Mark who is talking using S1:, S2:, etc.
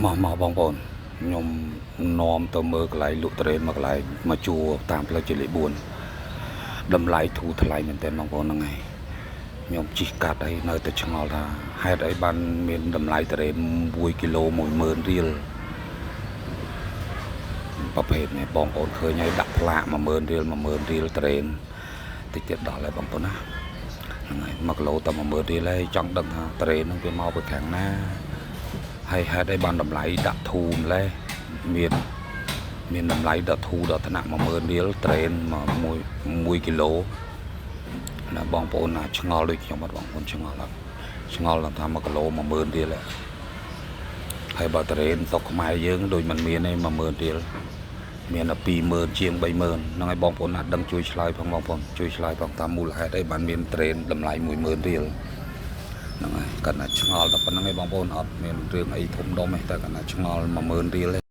S1: មកបងប្អូនខ្ញុំនាំទៅមើលកន្លែងលក់ត្រេនមកកន្លែងមកជួរតាមផ្លូវជាលេខ4តម្លៃធូរថ្លៃមែនទែនបងប្អូនហ្នឹងហើយខ្ញុំជិះកាត់អីនៅតែឆ្ងល់ថាហេតុអីបានមានតម្លៃត្រេន1គីឡូ10000រៀលប្រភេទនេះបងប្អូនឃើញហើយដាក់ផ្លាក10000រៀល10000រៀលត្រេនតិចទៀតដល់ហើយបងប្អូនណាហ្នឹងហើយ1គីឡូតែ10000រៀលហើយចង់ដឹងថាត្រេនហ្នឹងវាមកពីខាងណាហើយហេតុអីបានតម្លៃដាក់ធូរម្លេះមានតម្លៃដល់ធូរដល់ថ្នាក់10000រៀលត្រេន1គីឡូណាបងប្អូនណាឆ្ងល់ដូចខ្ញុំអត់បងប្អូនឆ្ងល់ថា1គីឡូ10000រៀលហើយបើត្រេនតុកខ្មែរយើងដូចមិនមានទេ10000រៀលមានតែ20000ជាង30000ហ្នឹងហើយបងប្អូនណាដឹងជួយឆ្លើយផងបងប្អូនជួយឆ្លើយផងតាមមូលហេតុអីបានមានត្រេនតម្លៃ10000រៀលហ្នឹងហើយគាត់ណាឆ្ងល់តែប៉ុណ្្នឹងឯងបងប្អូនអត់មានរឿងអីធំដុំទេតែគាត់ណាឆ្ងល់10000រៀលទេ